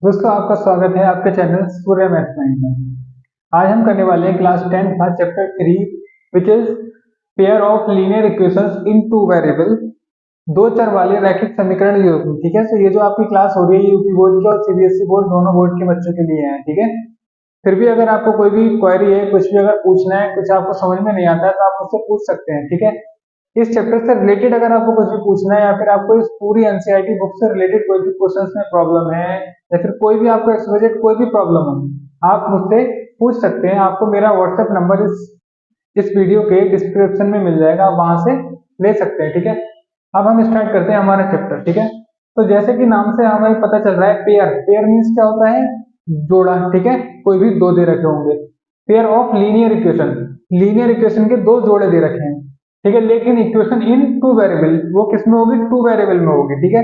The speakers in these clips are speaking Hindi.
दोस्तों, आपका स्वागत है आपके चैनल सूर्य मैथ्स माइंड में। आज हम करने वाले हैं क्लास 10 का chapter 3 which is pair of linear equations in two variable. दो चर वाले रैखिक समीकरण योग। ठीक है, तो ये जो आपकी क्लास हो रही है यूपी बोर्ड की और सीबीएसई बोर्ड दोनों बोर्ड के बच्चों के लिए है। ठीक है, फिर भी अगर आपको कोई भी क्वेरी है, कुछ भी अगर पूछना है, कुछ आपको समझ में नहीं आता है तो आप मुझसे पूछ सकते हैं। ठीक है, इस चैप्टर से रिलेटेड अगर आपको कुछ भी पूछना है या फिर आपको इस पूरी एनसीईआरटी बुक से रिलेटेड कोई भी क्वेश्चंस में प्रॉब्लम है या फिर कोई भी आपको एक्सप्लेनेट कोई भी प्रॉब्लम हो, आप मुझसे पूछ सकते हैं। आपको मेरा व्हाट्सएप नंबर इस वीडियो के डिस्क्रिप्शन में मिल जाएगा, आप वहां से ले सकते हैं। ठीक है, अब हम स्टार्ट करते हैं हमारा चैप्टर। ठीक है, तो जैसे कि नाम से हमें पता चल रहा है, पेयर पेयर मीन्स क्या होता है? जोड़ा। ठीक है, कोई भी दो दे रखे होंगे। Pair of linear equation, linear equation के दो जोड़े दे रखे हैं। ठीक है, लेकिन इक्वेशन इन टू वेरिएबल वो किस में होगी? टू वेरिएबल में होगी। ठीक है,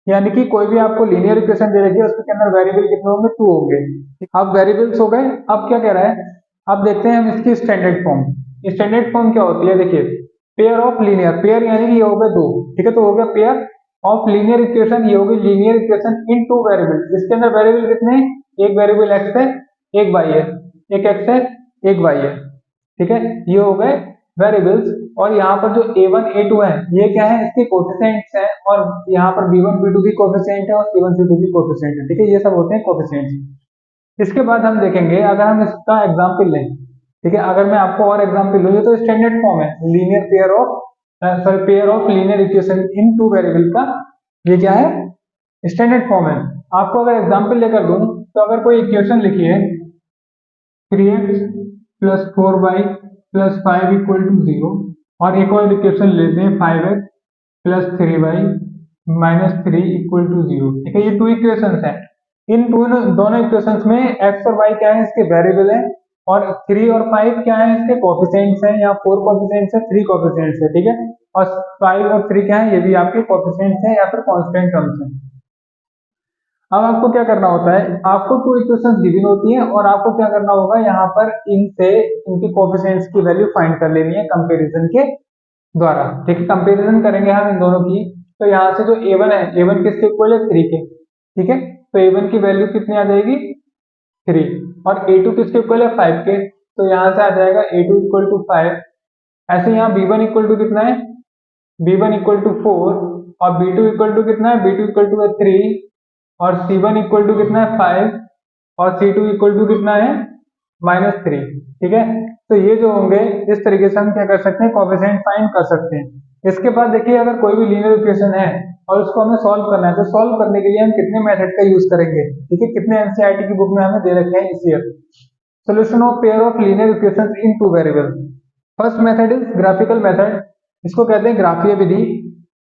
यानी कि कोई भी आपको लीनियर इक्वेशन दे रखी है, उसके अंदर वेरिएबल कितने होंगे? टू होंगे। अब वेरिएबल्स हो गए। अब क्या कह रहा है, अब देखते हैं हम इसकी स्टैंडर्ड फॉर्म। स्टैंडर्ड फॉर्म क्या होती है? देखिए, पेयर ऑफ लीनियर, पेयर यानी कि ये हो गए दो। ठीक है, तो हो गया पेयर ऑफ लीनियर इक्वेशन, ये होगी linear equation in two variable. इसके अंदर वेरिएबल कितने हैं? एक वेरिएबल एक्स है, एक वाई है। एक एक्स है, एक वाई है। ठीक है, ये हो गए वेरिएबल्स। और यहाँ पर जो a1 a2 है, ये क्या है? इसके कोफिशिएंट्स हैं। और यहाँ पर b1 b2 भी कोफिशिएंट है और c1 c2 भी कोफिशिएंट है। ठीक है, ये सब होते हैं कोफिशिएंट्स। इसके बाद हम देखेंगे, अगर हम इसका एग्जाम्पल लें। ठीक है, अगर मैं आपको और एग्जाम्पल लूँ, ये तो स्टैंडर्ड फॉर्म है linear pair of pair of linear equation in two variable का। ये क्या है? स्टैंडर्ड फॉर्म है। आपको अगर एग्जाम्पल लेकर दूं, तो अगर कोई इक्वेशन लिखी है 3x plus 4y plus 5 equal to 0, और एक और इक्वेशन लेते हैं 5x plus 3y minus 3 equal to 0। ठीक है, ये टू इक्वेशंस हैं। इन दोनों इक्वेशंस में x और y क्या है? इसके वेरिएबल है। और 3 और 5 क्या है? इसके कोफिशिएंट्स हैं। या 4 कोफिशिएंट्स है, 3 कोफिशिएंट्स है। ठीक है, और 5 और 3 क्या है? ये भी आपके कोफिशिएंट्स हैं या फिर कांस्टेंट टर्म्स हैं। अब आपको क्या करना होता है, आपको टू इक्वेशंस गिवन होती हैं और आपको क्या करना होगा, यहाँ पर इनसे इनके कोफिशिएंट्स की वैल्यू फाइंड कर लेनी है कंपैरिजन के द्वारा। ठीक है, कंपैरिजन करेंगे हम इन दोनों की। तो यहाँ से जो a1 है, a1 किसके इक्वल है? 3 के। ठीक है, तो a1 की वैल्यू कितनी आ जाएगी? 3। और a2 किसके इक्वल है? 5 के। तो यहाँ से आ जाएगा a2 इक्वल टू 5। ऐसे यहाँ b1 इक्वल टू कितना है? b1 equal to 4। और b2 इक्वल टू कितना है? b2 इक्वल टू है 3। और C1 इक्वल टू कितना है? 5। और C2 इक्वल टू कितना है? -3। ठीक है, तो ये जो होंगे, इस तरीके से हम क्या कर सकते हैं? कोफिशिएंट फाइंड कर सकते हैं। इसके बाद देखिए, अगर कोई भी लीनियर इक्वेशन है और उसको हमें सॉल्व करना है, तो सॉल्व करने के लिए हम कितने मेथड का यूज करेंगे? ठीक है, कितने एनसीईआरटी की बुक में हमें दे रखे हैं इस year. Solution of pair of linear equations in two variable. First method is graphical method, इसको कहते हैं ग्राफीय विधि।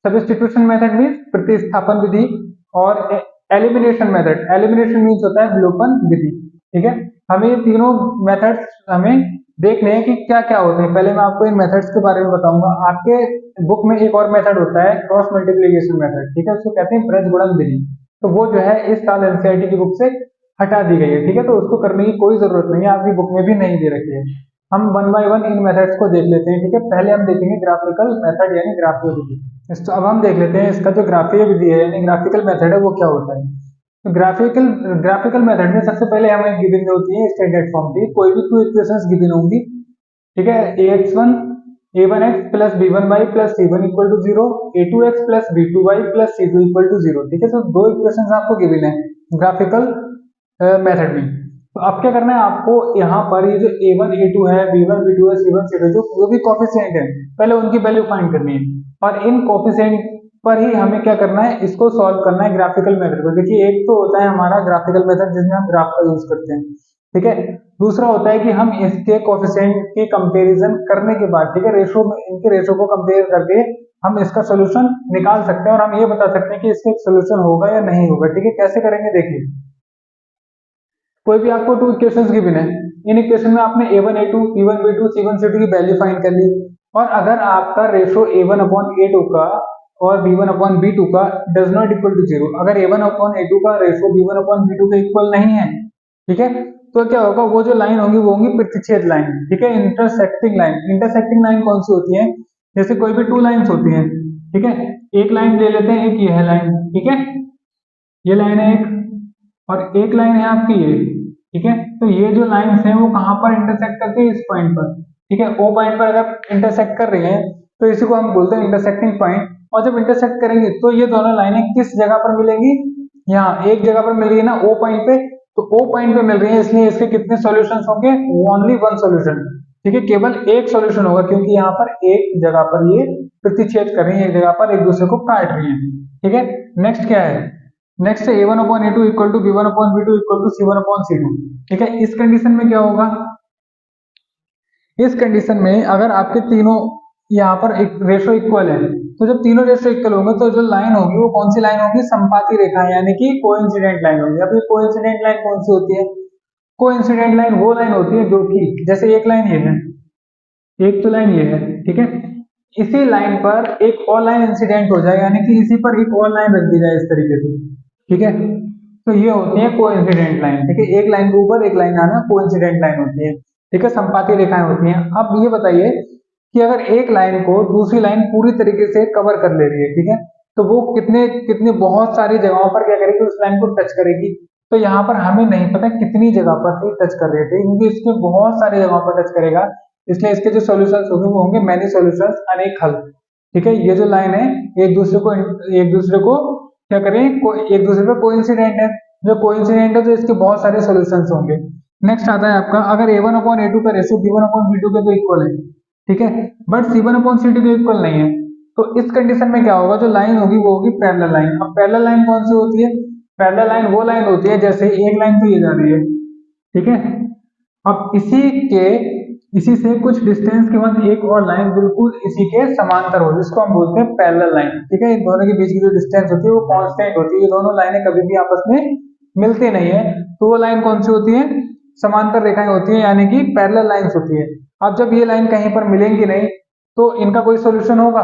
सब्स्टिट्यूशन मेथड मीन्स प्रतिस्थापन विधि। और एलिमिनेशन मेथड, एलिमिनेशन मीन्स होता है विलोपन विधि। ठीक है, हमें ये तीनों मेथड्स हमें देखने हैं कि क्या क्या होते हैं। पहले मैं आपको इन मेथड्स के बारे में बताऊंगा। आपके बुक में एक और मेथड होता है क्रॉस मल्टीप्लीकेशन मेथड। ठीक है, उसको कहते हैं प्रजगुणन विधि। तो वो जो है इस साल एनसीईआरटी की बुक से हटा दी गई है। ठीक है, तो उसको करने की कोई जरूरत नहीं है, आपकी बुक में भी नहीं दे रखी है। हम one by one in methods को देख लेते हैं। ठीक है, पहले हम देखेंगे ग्राफिकल मेथड यानी ग्राफीय विधि। तो अब हम देख लेते हैं इसका जो ग्राफीय विधि है यानी ग्राफिकल मेथड है वो क्या होता है। तो ग्राफिकल ग्राफिकल मेथड में सबसे पहले हमें गिवन होती है स्टैंडर्ड फॉर्म की। कोई भी टू इक्वेशंस गिवन होंगी। ठीक है, ax1 a1x plus b1y plus c1 equal to 0, a2x plus b2y plus c2 equal to 0। ठीक है, तो दो इक्वेशंस आपको गिवन है ग्राफिकल मेथड में। तो अब क्या करना है आपको, यहाँ पर ये जो a1 a2 है, b1 b2 है, c1 c2 जो भी कोफिशिएंट है, पहले उनकी वैल्यू फाइंड करनी है। और इन कोफिशिएंट पर ही हमें क्या करना है, इसको सॉल्व करना है ग्राफिकल मेथड को। देखिए, एक तो होता है हमारा ग्राफिकल मेथड जिसमें हम ग्राफ का यूज करते हैं। ठीक है, दूसरा होता है कि हम इसके कोफिशिएंट की कंपैरिजन करने के बाद, ठीक है, रेशो में इनके रेशो को कंपेयर करके हम इसका सोल्यूशन निकाल सकते हैं और हम ये बता सकते हैं कि इसका सोल्यूशन होगा या नहीं होगा। ठीक है, कैसे करेंगे? देखिए, कोई भी आपको टू इक्वेशंस गिवन है, इन इक्वेशन में आपने a1 a2 b1 b2 c1 c2 की वैल्यू फाइंड कर ली। और अगर आपका रेशो a1 अपॉन a2 का और b1 अपॉन b2 का डज नॉट इक्वल टू 0, अगर a1 अपॉन a2 का रेशो b1 अपॉन b2 के इक्वल नहीं है, ठीक है, तो क्या होगा, वो जो लाइन होंगी वो होंगी प्रतिच्छेद लाइन। ठीक है, इंटरसेक्टिंग लाइन। इंटरसेक्टिंग लाइन कौन सी होती है? जैसे कोई भी टू लाइंस होती हैं। ठीक है, एक लाइन ले लेते हैं, एक ये है लाइन। ठीक है, ये लाइन है एक, और एक लाइन है आपकी ये, ठीक है। तो ये जो लाइन्स हैं वो कहाँ पर इंटरसेक्ट करती है, इस पॉइंट पर, ठीक है। ओ पॉइंट पर अगर इंटरसेक्ट कर रही है तो इसी को हम बोलते हैं इंटरसेक्टिंग पॉइंट। और जब इंटरसेक्ट करेंगे तो ये दोनों लाइनें किस जगह पर मिलेंगी, यहाँ एक जगह पर मिल रही है ना, ओ पॉइंट पे। तो ओ पॉइंट पे मिल रही है, इसलिए इसके कितने सॉल्यूशंस होंगे, ओनली वन सॉल्यूशन, ठीक है। केवल एक सॉल्यूशन होगा, क्योंकि यहाँ पर एक जगह पर ये प्रतिच्छेद कर रही है, एक जगह पर एक दूसरे को काट रही है, ठीक है। नेक्स्ट क्या है, नेक्स्ट है a1 upon a2 equal to b1 upon b2 equal to c1 upon c2, ठीक है। इस कंडीशन में क्या होगा, इस कंडीशन में अगर आपके तीनों यहाँ पर एक रेशो इक्वल है, तो जब तीनों रेशो इक्वल होंगे तो जो लाइन होगी वो कौन सी लाइन होगी, संपाती रेखा, यानी कि कोइंसिडेंट लाइन होगी। अब ये कोइंसिडेंट लाइन कौन सी होती है, कोइंसिडेंट लाइन वो लाइन होती है जो कि जैसे एक लाइन ये है, एक तो लाइन ये है, ठीक है। इसी लाइन पर एक और लाइन इंसिडेंट हो जाए, यानी कि इसी पर एक और लाइन रख दी जाए इस तरीके से, ठीक है। तो ये होती है कोइंसिडेंट लाइन, ठीक है। एक लाइन के ऊपर एक लाइन आना कोइंसिडेंट लाइन होती है, ठीक है, संपाती रेखाएं होती हैं। अब ये बताइए कि अगर एक लाइन को दूसरी लाइन पूरी तरीके से कवर कर ले रही है, ठीक है, तो वो कितने कितने बहुत सारी जगहों पर क्या करेगी, उस लाइन को टच करेगी। तो यहाँ पर हमें नहीं पता कितनी जगह पर टच कर रही है, क्योंकि इसके बहुत सारी जगहों पर टच करेगा, इसलिए इसके जो सॉल्यूशंस होंगे वो होंगे मैनी सॉल्यूशंस, अनेक हल, ठीक है। ये जो लाइन है एक दूसरे को क्या करें, एक दूसरे पे कोइंसिडेंट है, जो कोइंसिडेंट है तो इसके बहुत सारे सॉल्यूशंस होंगे। नेक्स्ट आता है आपका, अगर a1 अपॉन a2 का रेशियो b1 अपॉन b2 के तो इक्वल है, ठीक है, बट c1 अपॉन c2 के इक्वल नहीं है, तो इस कंडीशन में क्या होगा, जो लाइन होगी वो होगी पैरेलल लाइन। अब पैरेलल लाइन कौन सी होती है, पैरेलल लाइन वो लाइन होती है जैसे एक लाइन तो ये जा रही है, ठीक है। अब इसी से कुछ डिस्टेंस के बाद एक और लाइन बिल्कुल इसी के समांतर हो, जिसको हम बोलते हैं पैरेलल लाइन, ठीक है। इन दोनों के बीच की जो डिस्टेंस होती है वो कांस्टेंट होती है, ये दोनों लाइनें कभी भी आपस में मिलती नहीं है, तो वो लाइन कौन सी होती है, समांतर रेखाएं होती है, यानी कि पैरेलल लाइंस होती है। अब जब ये लाइन कहीं पर मिलेंगी नहीं तो इनका कोई सोल्यूशन होगा,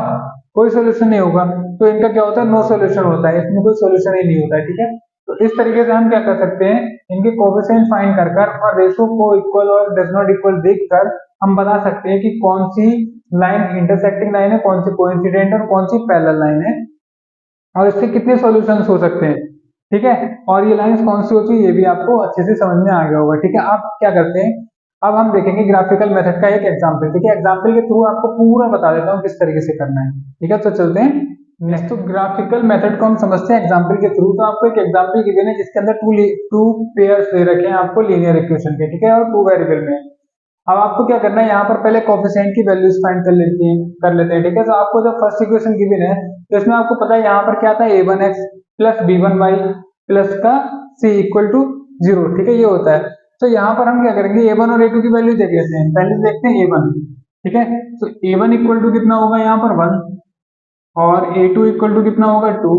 कोई सोल्यूशन नहीं होगा, तो इनका क्या होता है, नो सोल्यूशन होता है, इसमें कोई सोल्यूशन ही नहीं होता है, ठीक है। तो इस तरीके से हम क्या कर सकते हैं, इनके कोएफिशिएंट फाइंड कर और रेशो को इक्वल और डज नॉट इक्वल देखकर हम बता सकते हैं कि कौन सी लाइन इंटरसेक्टिंग लाइन है, कौन सी कोइंसिडेंट और कौन सी पैरेलल लाइन है, और इसके कितने सॉल्यूशंस हो सकते हैं, ठीक है। और ये लाइंस कौन सी होती है ये भी आपको अच्छे से समझ में आ गया होगा, ठीक है। आप क्या करते हैं, अब हम देखेंगे ग्राफिकल मेथड का एक एग्जांपल, ठीक है। एग्जांपल के थ्रू आपको पूरा बता देता हूँ किस तरीके से करना है, ठीक है। तो चलते हैं नेक्स्ट। तो ग्राफिकल मेथड को हम समझते हैं एग्जांपल के थ्रू। तो आपको एक एग्जांपल गिवन है जिसके अंदर टू पेयर्स दे रखे हैं आपको लीनियर इक्वेशन के, ठीक है, और टू वेरिएबल में। अब आपको क्या करना है, यहाँ पर पहले कोफिशिएंट की वैल्यूज फाइंड कर लेते हैं, ठीक है। तो आपको जो फर्स्ट इक्वेशन गिवन है तो इसमें आपको पता है यहाँ पर क्या था, a1x प्लस b1y प्लस का c इक्वल टू 0, ठीक है, ये होता है। तो यहाँ पर हम क्या करेंगे, a1 और a2 की वैल्यू देख लेते हैं। पहले देखते हैं a1, ठीक है। तो a1 इक्वल टू कितना होगा यहाँ पर 1, और a2 इक्वल टू कितना होगा 2,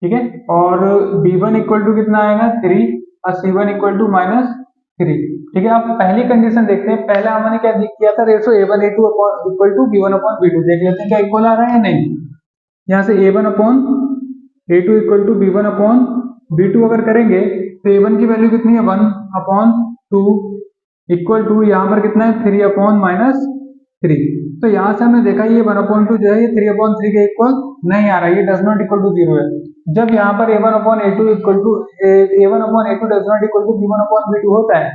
ठीक है, और b1 इक्वल टू कितना आएगा 3, और c1 इक्वल टू -3, ठीक है। अब पहली कंडीशन देखते हैं, पहले हमने क्या किया था, ratio a1 a2 equal to b1 upon b2, देख लेते हैं क्या इक्वल आ रहा है या नहीं। यहाँ से a1 upon a2 equal to b1 upon b2 अगर करेंगे तो a1 की वैल्यू कितनी है 1 अपॉन 2 इक्वल टू यहाँ पर कितना है 3 अपॉन -3। तो यहाँ से हमने देखा ये 1 अपॉन 2 जो है ये 3 अपॉन 3 के इक्वल नहीं आ रहा है, ये डज नॉट इक्वल टू 0 है। जब यहाँ पर a1 upon a2 equal to a1 upon a2 does not equal to b1 upon b2 होता है,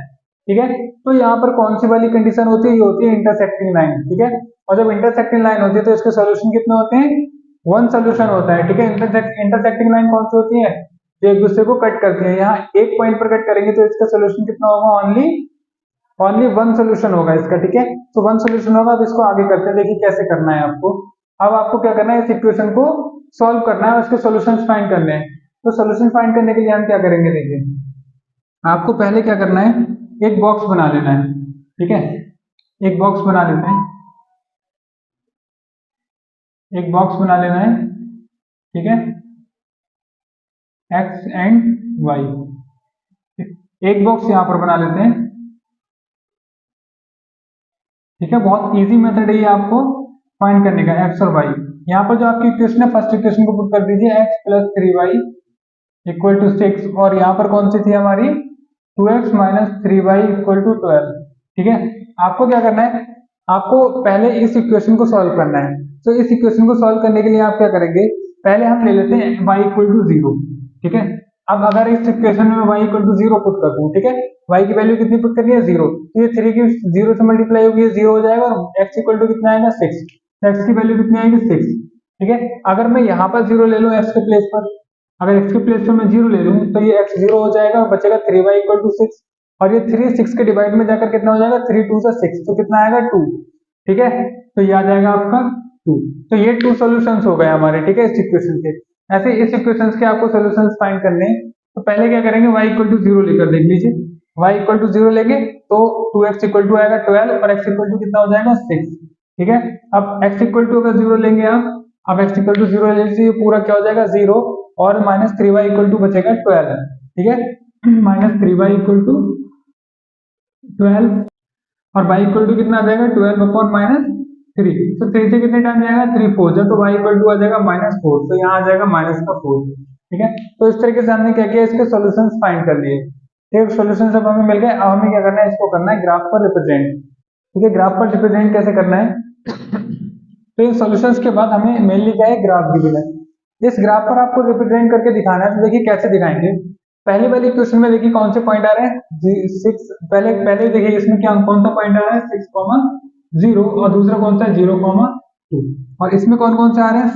ठीक है, तो यहाँ पर कौन सी वाली कंडीशन होती है, ये होती है इंटरसेक्टिंग लाइन, ठीक है। और जब इंटरसेक्टिंग लाइन होती है तो इसके सॉल्यूशन कितने होते हैं, वन सॉल्यूशन होता है, ठीक है। इंटरसेक्टिंग लाइन कौन सी होती है, जो एक दूसरे को कट करती है। यहाँ एक पॉइंट पर कट करेंगे तो इसका सोल्यूशन कितना होगा, ओनली वन सोल्यूशन होगा इसका, ठीक है। तो वन सोल्यूशन होगा। अब इसको आगे करते हैं, देखिए कैसे करना है आपको। अब आपको क्या करना है, इस इक्वेशन को सॉल्व करना है, उसके सॉल्यूशंस फाइंड करने हैं। तो सॉल्यूशन फाइंड करने के लिए हम क्या करेंगे, देखिए आपको पहले क्या करना है, एक बॉक्स बना लेना है, ठीक है। एक बॉक्स बना लेते हैं, एक बॉक्स बना लेना है, ठीक है, एक्स एंड वाई। एक बॉक्स यहां पर बना लेते हैं, ठीक है। बहुत इजी मेथड है ये आपको फाइंड करने का, एक्स और वाई। यहाँ पर जो आपकी इक्वेशन है, फर्स्ट इक्वेशन को पुट कर दीजिए, x plus 3y equal to 6, और यहाँ पर कौन सी थी हमारी 2x minus 3y equal to 12, ठीक है। आपको क्या करना है, आपको पहले इस इक्वेशन को सॉल्व करना है। तो इस इक्वेशन को सॉल्व करने के लिए आप क्या करेंगे, पहले हम ले लेते हैं y इक्वल टू 0, ठीक है। अब अगर इस इक्वेशन में y इक्वल टू 0 पुट कर दूं, ठीक है, y की वैल्यू कितनी पुट करनी है 0, तो ये 3 की 0 से मल्टीप्लाई होगी, ये 0 हो जाएगा और x इक्वल टू कितना आएगा 6, तो x की वैल्यू कितनी आएगी 6, ठीक है। अगर मैं यहाँ पर 0 ले लूँ x के प्लेस पर, अगर x के प्लेस पर मैं 0 ले लूँ तो ये x 0 हो जाएगा और बचेगा 3y इक्वल टू 6, और ये 3 6 के डिवाइड में जाकर कितना हो जाएगा 3 2 से 6, तो कितना आएगा 2, ठीक है, तो ये आ जाएगा आपका 2। तो ये 2 सॉल्यूशंस हो गए हमारे, ठीक है, इस इक्वेशन के। ऐसे इस इक्वेशंस के आपको सॉल्यूशंस फाइंड करने हैं, तो पहले क्या करेंगे y इक्वल टू 0 लेकर देख लीजिए, y इक्वल टू 0 लेंगे तो 2x इक्वल टू आएगा 12 और x इक्वल टू कितना हो जाएगा 6, ठीक है। अब x इक्वल टू अगर 0 लेंगे आप, अब x इक्वल टू 0 ले लीजिए, पूरा क्या हो जाएगा 0 और माइनस 3y इक्वल टू बचेगा 12, ठीक है, माइनस 3y इक्वल टू 12 और y इक्वल टू कितना आ जाएगा 12 अपॉन माइनस 3, तो 3 से कितने टाइम जाएगा 3 4 जब, तो y इक्वल टू आ जाएगा माइनस 4, तो यहाँ आ जाएगा माइनस का 4, ठीक है। तो इस तरीके से हमने क्या किया, इसके सॉल्यूशंस फाइंड कर लिए, ठीक है, सॉल्यूशन सब हमें मिल गए। अब हमें क्या करना है, इसको करना है ग्राफ पर रिप्रेजेंट, ठीक है। ग्राफ पर रिप्रेजेंट कैसे करना है, तो इन सॉल्यूशंस के बाद हमें मेनली क्या है ग्राफ गिवन है, इस ग्राफ पर आपको रिप्रेजेंट करके दिखाना है। तो देखिए कैसे दिखाएंगे, पहली वाली क्वेश्चन में देखिए कौन से पॉइंट आ रहे हैं 6, पहले पहले देखिए इसमें क्या कौन सा पॉइंट आ रहा है 6,0 और दूसरा कौन सा है 0,2, और इसमें कौन कौन से आ रहे हैं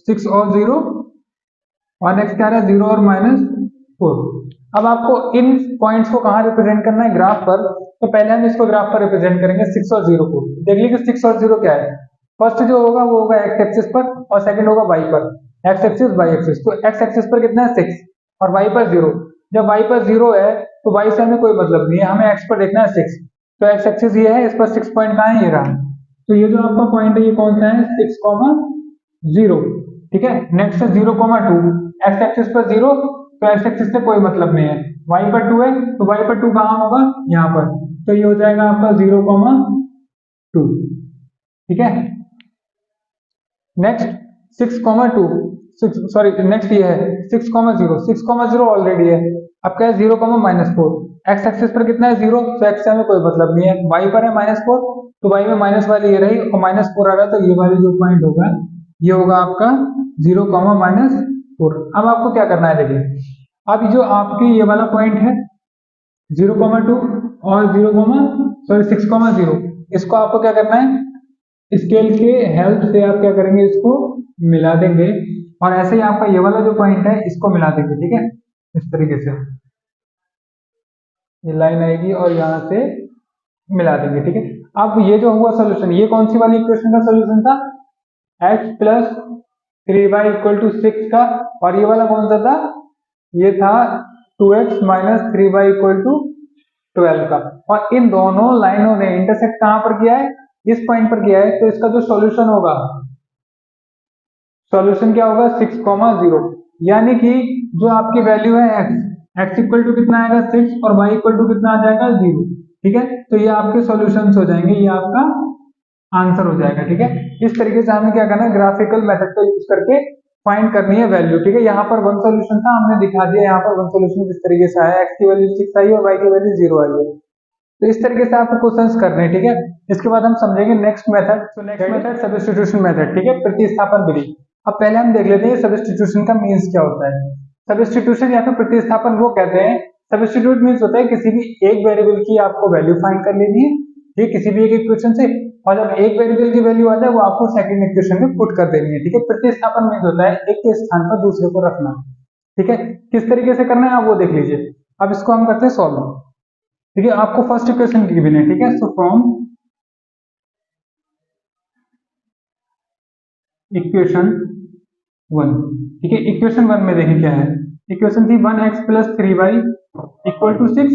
6 और 0 और नेक्स्ट क्या आ रहा है 0 और -4। अब आपको इन पॉइंट्स को कहाँ रिप्रेजेंट करना है ग्राफ पर, तो पहले हम इसको ग्राफ पर रिप्रेजेंट करेंगे 6 और 0 को। देख लीजिए 6 और 0 क्या है, फर्स्ट जो होगा वो होगा एक्स एक्सिस पर और सेकंड होगा वाई पर, एक्स एक्सिस वाई एक्सिस। तो एक्स एक्सिस पर कितना है 6 और वाई पर 0, जब वाई पर 0 है तो वाई से हमें कोई मतलब नहीं है, हमें एक्स पर देखना है 6, तो एक्स एक्सिस ये है, इस पर 6 पॉइंट कहाँ है, ये रहा। तो ये जो आपका पॉइंट है ये कौन सा है 6,0, ठीक है। नेक्स्ट है 0,2, एक्स एक्सिस पर 0, तो एक्स एक्सिस से कोई मतलब नहीं है, वाई पर 2 है तो वाई पर 2 कहाँ होगा यहाँ पर, तो ये हो जाएगा आपका 0,2, ठीक है। नेक्स्ट 6,2 सॉरी नेक्स्ट ये है 6,0, 6,0 ऑलरेडी है, अब क्या है 0,-4, एक्स एक्सिस पर कितना है 0, तो एक्स से हमें कोई मतलब नहीं है, वाई पर है -4, तो वाई में माइनस वाली ये रही और -4 आ रहा है, तो ये वाली जो पॉइंट होगा ये होगा आपका 0,-4। अब आपको क्या करना है देखिए, अब जो आपकी ये वाला पॉइंट है 0,2 और 6,0, इसको आपको क्या करना है स्केल के हेल्प से आप क्या करेंगे इसको मिला देंगे, और ऐसे ही आपका ये वाला जो पॉइंट है इसको मिला देंगे, ठीक है, इस तरीके से ये लाइन आएगी और यहाँ से मिला देंगे, ठीक है। अब ये जो हुआ सोल्यूशन, ये कौन सी वाली इक्वेशन का सोल्यूशन था x plus 3y equal to 6 का, और ये वाला कौन सा था, ये था 2x minus 3y equal to 12 का, और इन दोनों लाइनों ने इंटरसेक्ट कहां पर किया है, इस पॉइंट पर किया है, तो इसका जो सॉल्यूशन होगा, सॉल्यूशन क्या होगा 6,0, यानी कि जो आपकी वैल्यू है x इक्वल टू कितना आएगा 6 और y इक्वल टू कितना आ जाएगा 0, ठीक है। तो ये आपके सॉल्यूशंस हो जाएंगे, ये आपका आंसर हो जाएगा, ठीक है। इस तरीके से हमें क्या करना है ग्राफिकल मेथड का यूज करके फाइंड करनी है वैल्यू, ठीक है। यहाँ पर वन सॉल्यूशन था, हमने दिखा दिया यहाँ पर वन सॉल्यूशन किस तरीके से आया, x की वैल्यू 6 आई और y की वैल्यू 0 आई है। तो इस तरीके से आपको क्वेश्चंस करने हैं, ठीक है। इसके बाद हम समझेंगे नेक्स्ट मेथड, तो नेक्स्ट मेथड सब्स्टिट्यूशन मेथड, ठीक है, प्रतिस्थापन विधि। अब पहले हम देख लेते हैं सब्स्टिट्यूशन का मीन्स क्या होता है। सब्स्टिट्यूशन या फिर प्रतिस्थापन वो कहते हैं, सब्स्टिट्यूट मीन्स होता है किसी भी एक वेरिएबल की आपको वैल्यू फाइंड कर लेनी है, ठीक है, किसी भी एक इक्वेशन से, और जब एक वेरिएबल की वैल्यू आ जाए वो आपको सेकंड इक्वेशन में पुट कर देनी है, ठीक है। प्रतिस्थापन मीन्स होता है एक के स्थान पर दूसरे को रखना, ठीक है। किस तरीके से करना है आप वो देख लीजिए। अब इसको हम करते हैं सॉल्व, ठीक है। आपको फर्स्ट इक्वेशन गिवन है, ठीक है, सो फ्रॉम इक्वेशन 1, ठीक है, इक्वेशन 1 में देखिए क्या है, इक्वेशन थी 1x plus 3y equal to 6।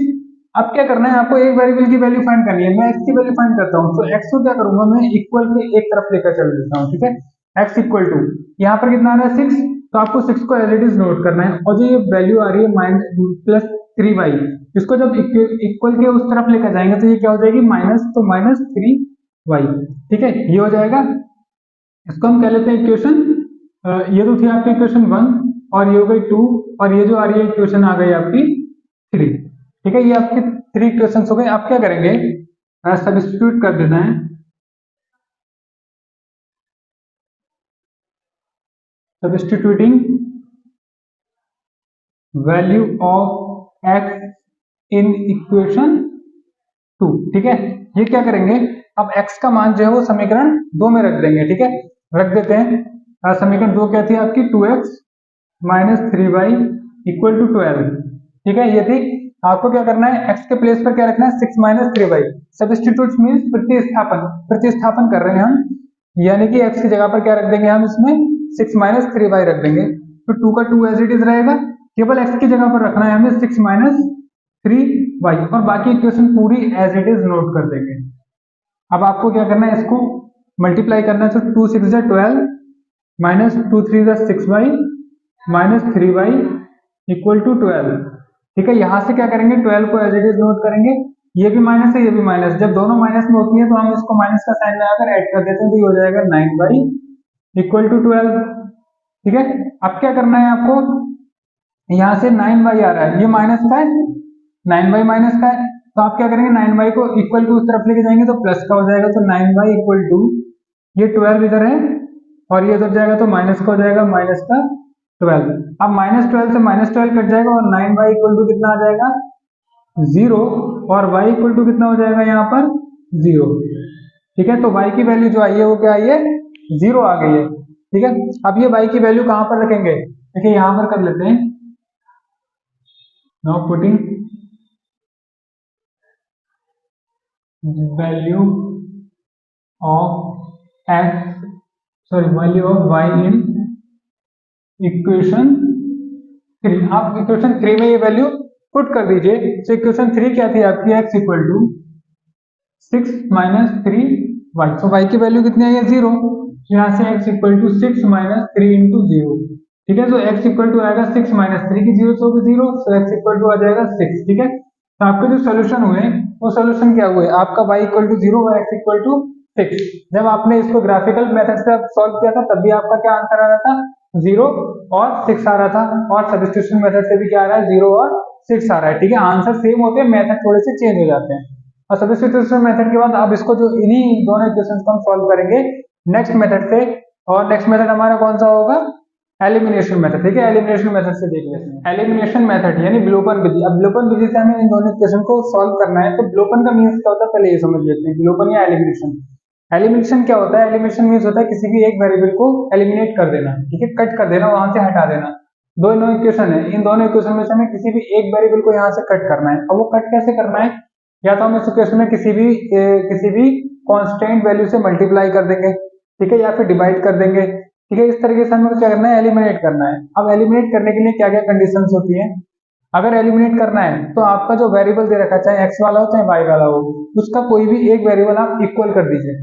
अब क्या करना है आपको एक वेरिएबल की वैल्यू फाइंड करनी है, मैं x की वैल्यू फाइंड करता हूँ, तो x को क्या करूंगा मैं इक्वल के एक तरफ लेकर चल देता हूँ, ठीक है। x इक्वल टू यहाँ पर कितना आ रहा है 6, तो आपको 6 को एज इट इज नोट करना है, और जो ये वैल्यू आ रही है प्लस 3y, इसको जब इक्वल के उस तरफ लेकर जाएंगे तो ये क्या हो जाएगी माइनस, तो -3y, ठीक है, ये हो जाएगा। इसको हम कह लेते हैं इक्वेशन, ये तो थी आपकी इक्वेशन 1 और ये हो गई 2 और ये जो आ रही है इक्वेशन आ गई आपकी 3, ठीक है। ये आपके 3 इक्वेशंस हो गए। आप क्या करेंगे सब्स्टिट्यूट कर देना है, substituting value of x in equation 2। ठीक है, ये क्या करेंगे, अब x का मान जो है वो समीकरण 2 में रख देंगे। ठीक है, रख देते हैं। समीकरण 2 क्या थी आपकी, 2x minus 3y equal to 12। ठीक है, ये थी। आपको क्या करना है, x के प्लेस पर क्या रखना है, 6 माइनस 3y। सब्स्टिट्यूट मीन्स प्रतिस्थापन कर रहे हैं हम, यानी कि x की जगह पर क्या रख देंगे हम, इसमें 6 माइनस 3y रख देंगे। तो 2 का 2 एज इट इज रहेगा, केवल x की जगह पर रखना है हमें 6 माइनस 3y, और बाकी इक्वेशन पूरी एज इट इज नोट कर देंगे। अब आपको क्या करना है, इसको मल्टीप्लाई करना है। तो 2 6 12 minus 2 3 6y minus 3y equal to 12। ठीक है, यहां से क्या करेंगे, 12 को एज इट इज नोट करेंगे। ये भी माइनस है, ये भी माइनस। जब दोनों माइनस में होती है तो हम इसको माइनस का साइन लगाकर ऐड कर देते हैं, तो ये हो जाएगा 9y इक्वल टू 12। ठीक है, अब क्या करना है आपको, यहाँ से 9y आ रहा है, ये माइनस का है, 9y माइनस का है, तो आप क्या करेंगे, 9y को इक्वल को उस तरफ लेके जाएंगे तो प्लस का हो जाएगा। तो 9y इक्वल टू, ये 12 इधर है और ये उधर जाएगा तो माइनस का हो जाएगा, माइनस का 12। अब माइनस 12 से माइनस 12 कट जाएगा और 9y इक्वल टू कितना आ जाएगा, 0, और y इक्वल टू कितना हो जाएगा यहाँ पर, 0। ठीक है, तो y की वैल्यू जो आई है वो क्या आई है, 0 आ गई है। ठीक है, अब ये y की वैल्यू कहां पर रखेंगे, देखिए यहां पर कर लेते हैं। Now putting value of x, sorry value of y in equation 3। आप इक्वेशन 3 में ये वैल्यू पुट कर दीजिए। तो इक्वेशन 3 क्या थी आपकी, x equal to 6 minus 3y। तो y की वैल्यू कितनी आई है, 0। यहाँ से x equal to 6 minus 3 into 0। ठीक है, तो x इक्वल टू आएगा 6 माइनस 3 की 0 तो 0, तो x इक्वल टू आ जाएगा 6। ठीक है, तो आपके जो सोल्यूशन हुए वो सोल्यूशन क्या हुए, आपका y इक्वल टू 0 और x इक्वल टू 6। जब आपने इसको ग्राफिकल मेथड से सॉल्व किया था तब भी आपका क्या आंसर आ रहा था, 0 और 6 आ रहा था, और सब्स्टिट्यूशन मेथड से भी क्या आ रहा है, 0 और 6 आ रहा है। ठीक है, आंसर सेम होते हैं, मेथड थोड़े से चेंज हो जाते हैं। और सब्स्टिट्यूशन मेथड के बाद अब इसको जो इन्हीं दोनों इक्वेशंस को हम सॉल्व करेंगे नेक्स्ट मेथड से, और नेक्स्ट मेथड हमारा कौन सा होगा, एलिमिनेशन मेथड। ठीक है, एलिमिनेशन मेथड से देख लेते हैं। एलिमिनेशन मेथड यानी विलोपन विधि। अब विलोपन विधि से हमें इन दोनों इक्वेशन को सॉल्व करना है, तो विलोपन का मीन्स क्या होता है पहले ये समझ लेते हैं, विलोपन या एलिमिनेशन। एलिमिनेशन क्या होता है, एलिमिनेशन मीन्स होता है किसी भी एक वेरिएबल को एलिमिनेट कर देना। ठीक है, कट कर देना, वहां से हटा देना। दोनों इक्वेशन है, इन दोनों इक्वेशन में से हमें किसी भी एक वेरिएबल को यहाँ से कट करना है। अब वो कट कैसे करना है, या तो हम इस इक्वेशन में किसी भी कांस्टेंट वैल्यू से मल्टीप्लाई कर देंगे, ठीक है, या फिर डिवाइड कर देंगे। ठीक है, इस तरीके से हमें क्या करना है, एलिमिनेट करना है। अब एलिमिनेट करने के लिए क्या क्या कंडीशंस होती हैं, अगर एलिमिनेट करना है तो आपका जो वेरिएबल दे रखा है, चाहे x वाला हो चाहे y वाला हो, उसका कोई भी एक वेरिएबल आप इक्वल कर दीजिए।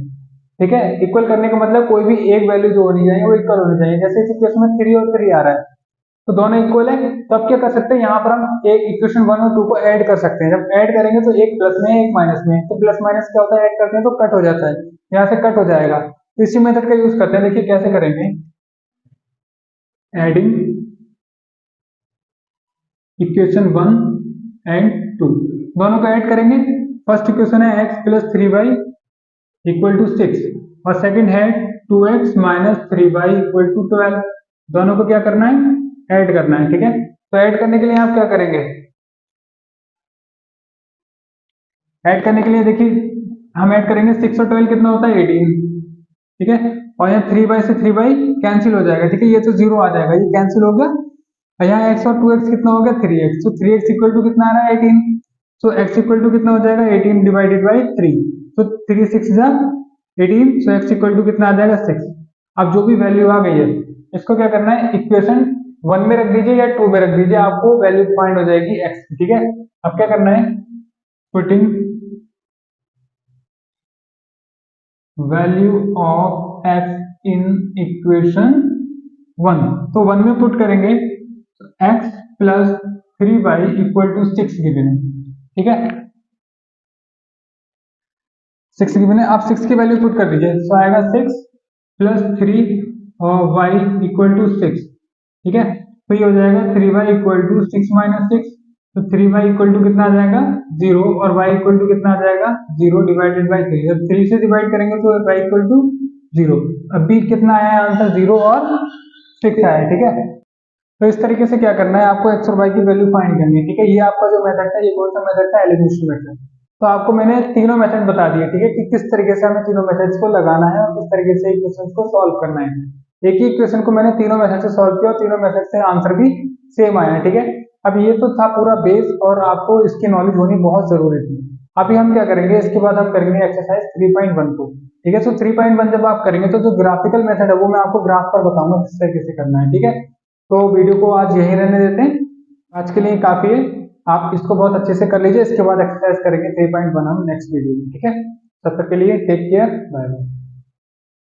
ठीक है, इक्वल करने का मतलब कोई भी एक वैल्यू जो होनी चाहिए वो इक्वल होनी चाहिए। जैसे इस इक्वेशन में 3 और 3 आ रहा है तो दोनों इक्वल है, तो अब क्या कर सकते हैं, यहाँ पर हम एक इक्वेशन 1 और 2 को ऐड कर सकते हैं। जब ऐड करेंगे तो एक प्लस में एक माइनस में, तो प्लस माइनस क्या होता है, ऐड करते हैं तो कट हो जाता है, यहाँ से कट हो जाएगा। तो इसी मेथड का यूज करते हैं। देखिए कैसे करेंगे, एडिंग इक्वेशन 1 एंड 2, दोनों को ऐड करेंगे। फर्स्ट इक्वेशन है x plus 3y equal to 6, और सेकंड है 2x minus 3y equal to 12। दोनों को क्या करना है, ऐड करना है। ठीक है, तो ऐड करने के लिए आप क्या करेंगे, ऐड करने के लिए देखिए हम ऐड करेंगे 6 और 12 कितना होता है, 18। ठीक है, और यहाँ 3y से 3y कैंसिल हो जाएगा। ठीक है, ये तो 0 आ जाएगा, ये कैंसिल हो गया। और यहाँ x और 2x कितना हो गया, 3x। तो 3x इक्वल टू कितना आ रहा है, 18। तो x इक्वल टू कितना हो जाएगा, 18 डिवाइडेड बाई 3। तो 3 6 जा 18, तो x इक्वल टू कितना आ जाएगा, 6। अब जो भी वैल्यू आ गई है इसको क्या करना है, इक्वेशन 1 में रख दीजिए या 2 में रख दीजिए, आपको वैल्यू फाइंड हो जाएगी x की। ठीक है, अब क्या करना है, putting value of x in equation 1, तो 1 में पुट करेंगे x plus 3y equal to 6 given है। ठीक है, 6 गिवन है, आप 6 की वैल्यू पुट कर दीजिए, तो आएगा 6 प्लस 3 और y इक्वल टू 6। ठीक है, तो ये हो जाएगा 3y इक्वल टू 6 माइनस 6, तो 3y इक्वल टू कितना आ जाएगा, 0, और y इक्वल टू कितना आ जाएगा, 0 डिवाइडेड बाई 3। जब 3 से डिवाइड करेंगे तो y इक्वल टू 0। अभी कितना आया है आंसर, 0 और 6 आया है। ठीक है, तो इस तरीके से क्या करना है, आपको एक्स और वाई की वैल्यू फाइंड करनी है, ठीक है। ये आपका जो मेथड था, ये कौन सा मेथड था, एलिमिनेशन मेथड। तो आपको मैंने तीनों मेथड बता दिए, ठीक है, कि किस तरीके से हमें तीनों मेथड्स को लगाना है और किस तरीके से इक्वेशन को सॉल्व करना है। एक ही इक्वेशन को मैंने तीनों मेथड से सॉल्व किया और तीनों मेथड से आंसर भी सेम आया, ठीक है। अब ये तो था पूरा बेस और आपको इसकी नॉलेज होनी बहुत जरूरी थी। अभी हम क्या करेंगे, इसके बाद हम करेंगे एक्सरसाइज 3.1 को, ठीक है। तो 3.1 जब आप करेंगे तो जो ग्राफिकल मेथड है वो मैं आपको ग्राफ पर बताऊंगा किस तरीके से करना है, ठीक है। तो वीडियो को आज यहीं रहने देते हैं, आज के लिए काफी है। आप इसको बहुत अच्छे से कर लीजिए, इसके बाद एक्सरसाइज करेंगे 3.1 हम नेक्स्ट वीडियो में, ठीक है। तब तक के लिए टेक केयर, बाय बाय।